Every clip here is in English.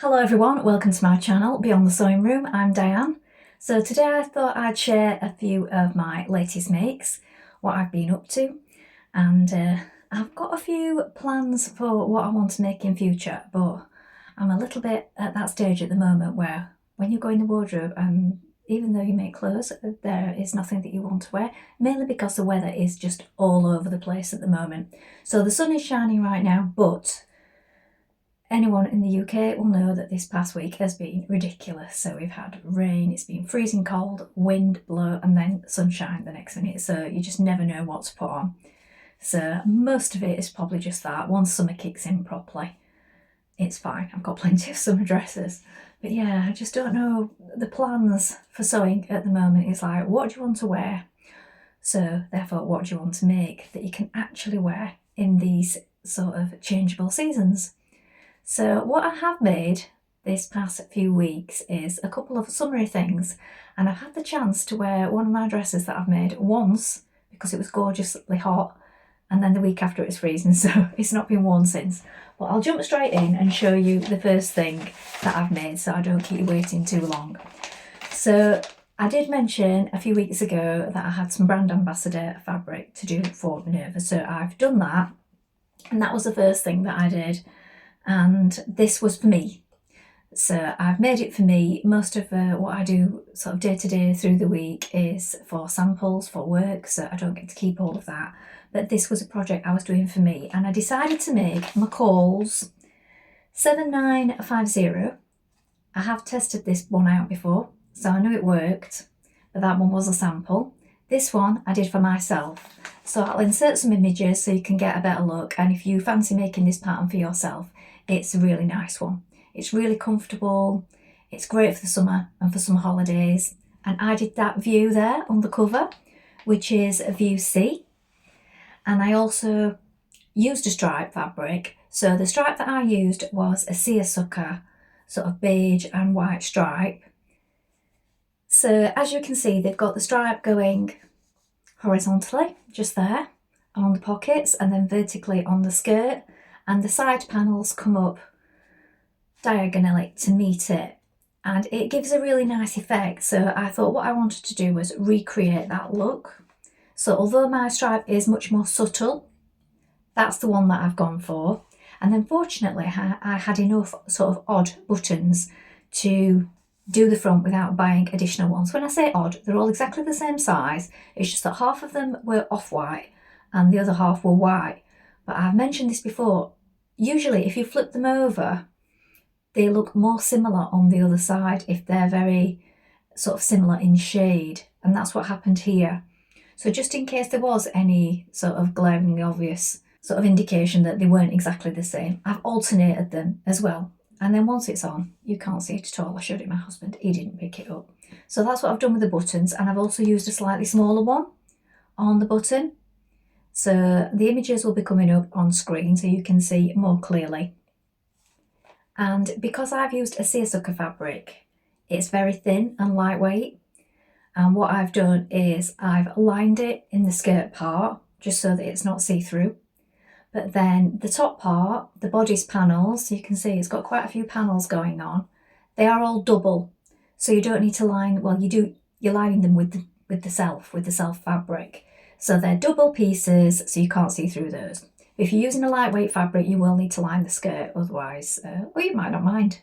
Hello everyone, welcome to my channel Beyond the Sewing Room. I'm Diane. So today I thought I'd share a few of my latest makes, what I've been up to, and I've got a few plans for what I want to make in future, but I'm a little bit at that stage at the moment where when you go in the wardrobe and even though you make clothes, there is nothing that you want to wear, mainly because the weather is just all over the place at the moment. So the sun is shining right now, but anyone in the UK will know that this past week has been ridiculous. So we've had rain, it's been freezing cold, wind blow, and then sunshine the next minute. So you just never know what to put on. So most of it is probably just that. Once summer kicks in properly, it's fine. I've got plenty of summer dresses. But yeah, I just don't know the plans for sewing at the moment. It's like, what do you want to wear? So therefore, what do you want to make that you can actually wear in these sort of changeable seasons? So what I have made this past few weeks is a couple of summery things, and I've had the chance to wear one of my dresses that I've made once because it was gorgeously hot, and then the week after it's freezing, so it's not been worn since. But I'll jump straight in and show you the first thing that I've made so I don't keep you waiting too long. So I did mention a few weeks ago that I had some brand ambassador fabric to do for Minerva, so I've done that, and that was the first thing that I did. And this was for me. So I've made it for me. Most of what I do sort of day to day through the week is for samples, for work, so I don't get to keep all of that. But this was a project I was doing for me, and I decided to make McCalls 7950. I have tested this one out before, so I knew it worked, but that one was a sample. This one I did for myself. So I'll insert some images so you can get a better look, and if you fancy making this pattern for yourself, it's a really nice one. It's really comfortable, it's great for the summer and for summer holidays. And I did that view there on the cover, which is a view C. And I also used a stripe fabric. So the stripe that I used was a seersucker, sort of beige and white stripe. So as you can see, they've got the stripe going horizontally, just there, on the pockets, and then vertically on the skirt. And the side panels come up diagonally to meet it, and it gives a really nice effect. So I thought what I wanted to do was recreate that look. So although my stripe is much more subtle, that's the one that I've gone for. And then fortunately I had enough sort of odd buttons to do the front without buying additional ones. When I say odd, they're all exactly the same size. It's just that half of them were off-white and the other half were white. But I've mentioned this before, usually if you flip them over, they look more similar on the other side if they're very sort of similar in shade, and that's what happened here. So just in case there was any sort of glaringly obvious sort of indication that they weren't exactly the same, I've alternated them as well. And then once it's on, you can't see it at all. I showed it my husband, he didn't pick it up. So that's what I've done with the buttons, and I've also used a slightly smaller one on the button. So the images will be coming up on screen so you can see more clearly. And because I've used a seersucker fabric, it's very thin and lightweight. And what I've done is I've lined it in the skirt part just so that it's not see-through. But then the top part, the bodice panels, you can see it's got quite a few panels going on. They are all double, so you don't need to line, well you do, you're lining them with the self fabric. So they're double pieces, so you can't see through those. If you're using a lightweight fabric, you will need to line the skirt, otherwise, well, you might not mind.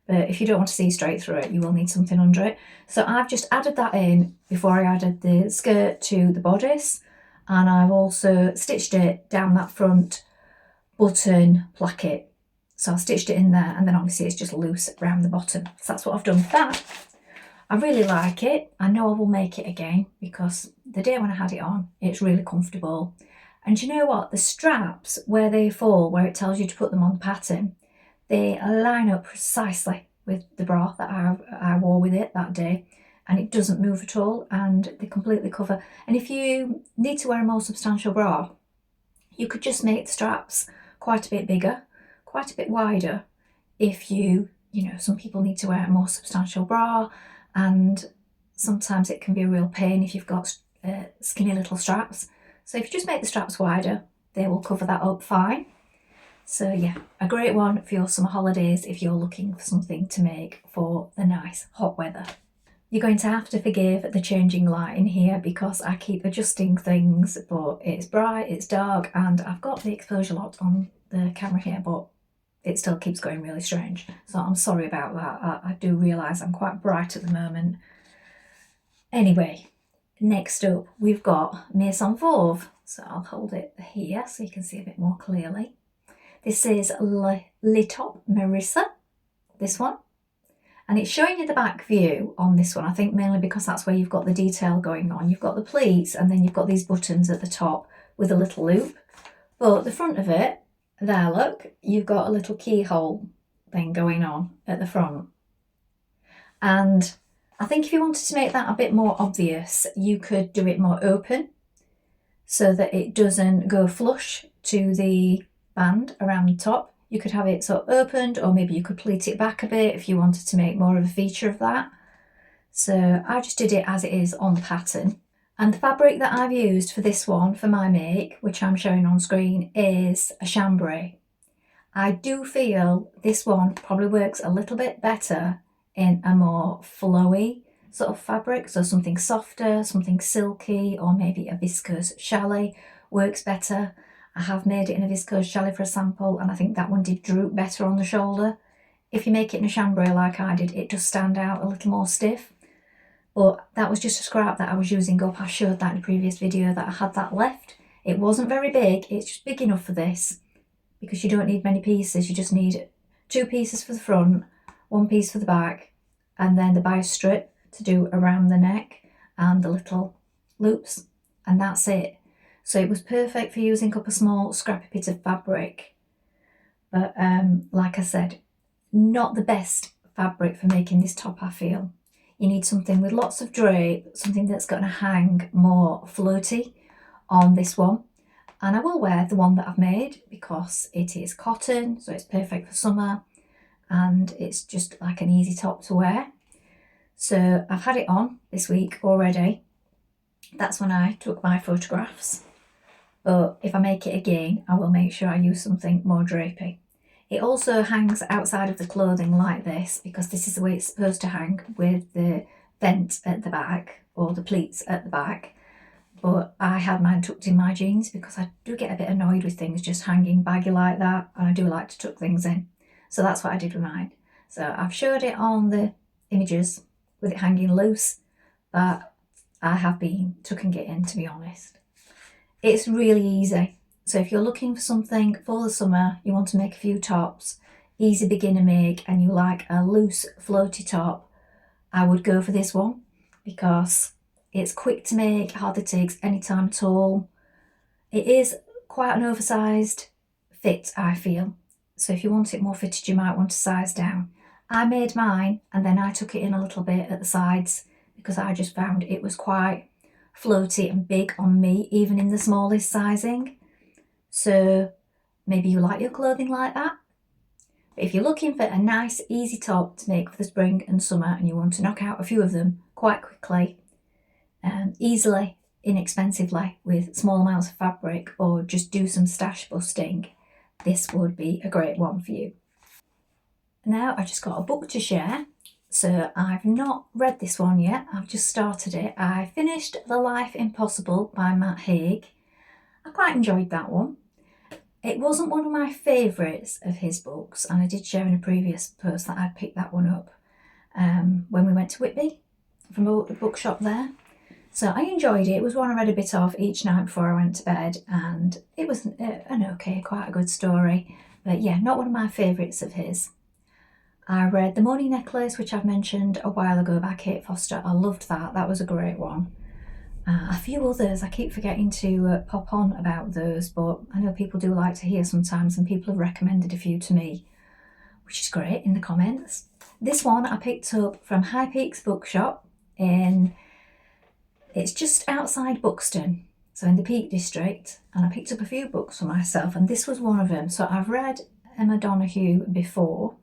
But if you don't want to see straight through it, you will need something under it. So I've just added that in before I added the skirt to the bodice. And I've also stitched it down that front button placket. So I stitched it in there, and then obviously it's just loose around the bottom. So that's what I've done with that. I really like it. I know I will make it again because the day when I had it on, it's really comfortable. And you know what? The straps, where they fall, where it tells you to put them on the pattern, they line up precisely with the bra that I wore with it that day. And it doesn't move at all, and they completely cover. And if you need to wear a more substantial bra, you could just make the straps quite a bit bigger, quite a bit wider. If you know, some people need to wear a more substantial bra, and sometimes it can be a real pain if you've got skinny little straps. So if you just make the straps wider, they will cover that up fine. So yeah, a great one for your summer holidays if you're looking for something to make for the nice hot weather. You're going to have to forgive the changing light in here because I keep adjusting things, but it's bright, it's dark, and I've got the exposure locked on the camera here, but it still keeps going really strange. So I'm sorry about that. I do realise I'm quite bright at the moment. Anyway, next up we've got Maison Fauve. So I'll hold it here so you can see a bit more clearly. This is Le Top Marisa, this one. And it's showing you the back view on this one, I think mainly because that's where you've got the detail going on. You've got the pleats and then you've got these buttons at the top with a little loop. But the front of it, there look, you've got a little keyhole thing going on at the front. And I think if you wanted to make that a bit more obvious, you could do it more open so that it doesn't go flush to the band around the top. You could have it sort of opened, or maybe you could pleat it back a bit if you wanted to make more of a feature of that. So I just did it as it is on the pattern. And the fabric that I've used for this one, for my make, which I'm showing on screen, is a chambray. I do feel this one probably works a little bit better in a more flowy sort of fabric. So something softer, something silky, or maybe a viscose challis works better. I have made it in a viscose challis for a sample, and I think that one did droop better on the shoulder. If you make it in a chambray like I did, it does stand out a little more stiff. But that was just a scrap that I was using up. I showed that in a previous video that I had that left. It wasn't very big, it's just big enough for this, because you don't need many pieces. You just need 2 pieces for the front, 1 piece for the back, and then the bias strip to do around the neck and the little loops, and that's it. So it was perfect for using up a small scrappy bit of fabric. But like I said, not the best fabric for making this top, I feel. You need something with lots of drape, something that's going to hang more floaty on this one. And I will wear the one that I've made because it is cotton, so it's perfect for summer, and it's just like an easy top to wear. So I've had it on this week already. That's when I took my photographs. But if I make it again, I will make sure I use something more drapey. It also hangs outside of the clothing like this, because this is the way it's supposed to hang, with the vent at the back, or the pleats at the back. But I had mine tucked in my jeans because I do get a bit annoyed with things just hanging baggy like that, and I do like to tuck things in. So that's what I did with mine. So I've showed it on the images with it hanging loose, but I have been tucking it in, to be honest. It's really easy. So if you're looking for something for the summer, you want to make a few tops, easy beginner make, and you like a loose floaty top, I would go for this one because it's quick to make, hardly takes any time at all. It is quite an oversized fit, I feel. So if you want it more fitted, you might want to size down. I made mine and then I took it in a little bit at the sides because I just found it was quite floaty and big on me, even in the smallest sizing. So maybe you like your clothing like that. But if you're looking for a nice easy top to make for the spring and summer, and you want to knock out a few of them quite quickly, easily, inexpensively, with small amounts of fabric, or just do some stash busting, this would be a great one for you. Now I've just got a book to share. So I've not read this one yet, I've just started it. I finished The Life Impossible by Matt Haig. I quite enjoyed that one. It wasn't one of my favourites of his books, and I did share in a previous post that I'd picked that one up when we went to Whitby from the bookshop there. So I enjoyed it. It was one I read a bit of each night before I went to bed, and it was an okay, quite a good story. But yeah, not one of my favourites of his. I read The Morning Necklace, which I've mentioned a while ago, by Kate Foster. I loved that. That was a great one. A few others, I keep forgetting to pop on about those, but I know people do like to hear sometimes, and people have recommended a few to me, which is great, in the comments. This one I picked up from Peaks Bookshop it's just outside Buxton, so in the Peak District, and I picked up a few books for myself, and this was one of them. So I've read Emma Donoghue before.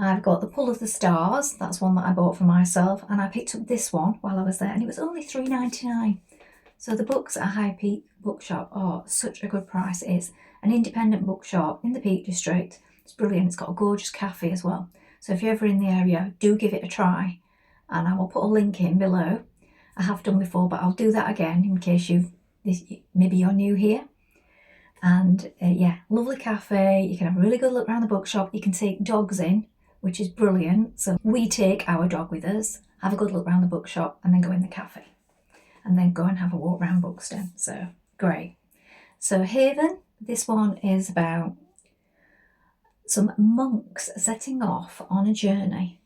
I've got The Pull of the Stars, that's one that I bought for myself, and I picked up this one while I was there, and it was only £3.99. So the books at High Peak Bookshop are such a good price. It's an independent bookshop in the Peak District. It's brilliant. It's got a gorgeous cafe as well. So if you're ever in the area, do give it a try. And I will put a link in below. I have done before, but I'll do that again in case maybe you're new here. And yeah, lovely cafe. You can have a really good look around the bookshop. You can take dogs in, which is brilliant. So we take our dog with us, have a good look around the bookshop, and then go in the cafe. And then go and have a walk around Buxton. So great. So Haven, this one is about some monks setting off on a journey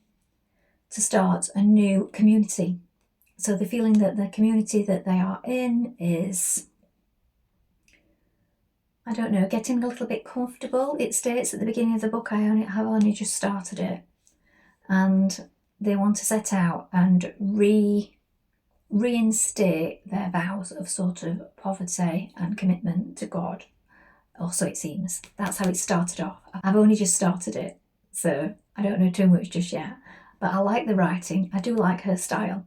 to start a new community. So the feeling that the community that they are in is, I don't know, getting a little bit comfortable. It states at the beginning of the book, I have only just started it. And they want to set out and reinstate their vows of sort of poverty and commitment to God. Or so it seems. That's how it started off. I've only just started it, so I don't know too much just yet. But I like the writing. I do like her style.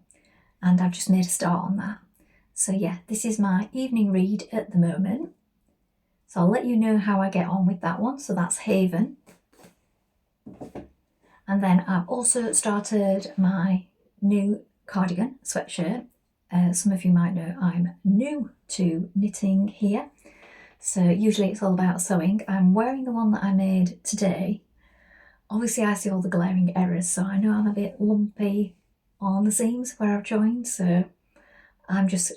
And I've just made a start on that. So yeah, this is my evening read at the moment. So I'll let you know how I get on with that one. So that's Haven. And then I've also started my new cardigan sweatshirt. Some of you might know I'm new to knitting here. So usually it's all about sewing. I'm wearing the one that I made today. Obviously I see all the glaring errors, so I know I'm a bit lumpy on the seams where I've joined, so I'm just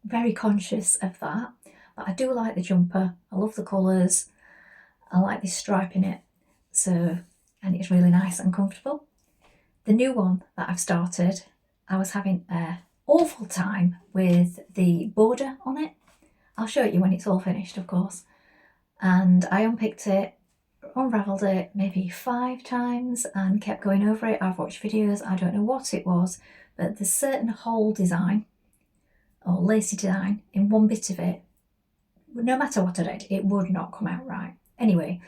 very conscious of that. But I do like the jumper. I love the colours. I like this stripe in it. So, and it's really nice and comfortable. The new one that I've started, I was having an awful time with the border on it. I'll show it you when it's all finished, of course. And I unpicked it, unravelled it maybe 5 times and kept going over it. I've watched videos, I don't know what it was, but there's certain hole design or lacy design in one bit of it. No matter what I did, it would not come out right. Anyway,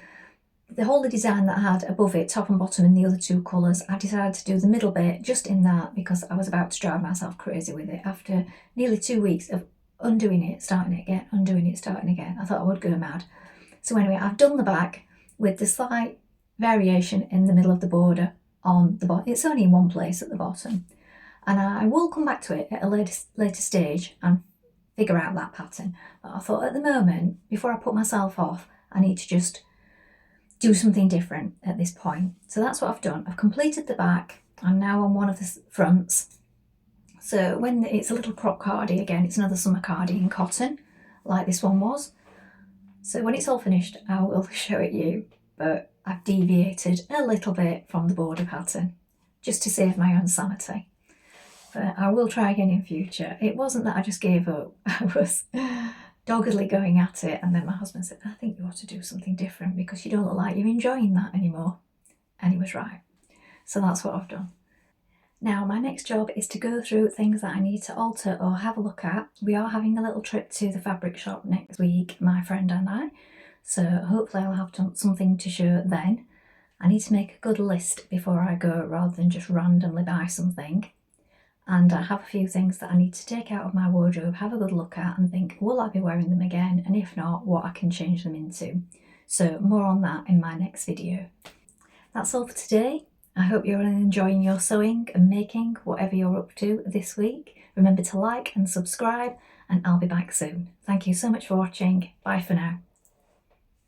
the whole design that I had above it, top and bottom in the other 2 colours, I decided to do the middle bit just in that because I was about to drive myself crazy with it. After nearly 2 weeks of undoing it, starting it again, undoing it, starting again, I thought I would go mad. So anyway, I've done the back with the slight variation in the middle of the border on the bottom. It's only in one place at the bottom. And I will come back to it at a later stage and figure out that pattern. But I thought at the moment, before I put myself off, I need to just do something different at this point. So that's what I've done. I've completed the back. I'm now on one of the fronts. So when it's a little crop cardie, again, it's another summer cardie in cotton, like this one was. So when it's all finished, I will show it you, but I've deviated a little bit from the border pattern, just to save my own sanity. But I will try again in future. It wasn't that I just gave up. I was doggedly going at it, and then my husband said, I think you ought to do something different because you don't look like you're enjoying that anymore. And he was right. So that's what I've done. Now my next job is to go through things that I need to alter or have a look at. We are having a little trip to the fabric shop next week, my friend and I. So hopefully I'll have something to show then. I need to make a good list before I go rather than just randomly buy something. And I have a few things that I need to take out of my wardrobe, have a good look at and think, will I be wearing them again? And if not, what I can change them into. So more on that in my next video. That's all for today. I hope you're enjoying your sewing and making, whatever you're up to this week. Remember to like and subscribe, and I'll be back soon. Thank you so much for watching. Bye for now.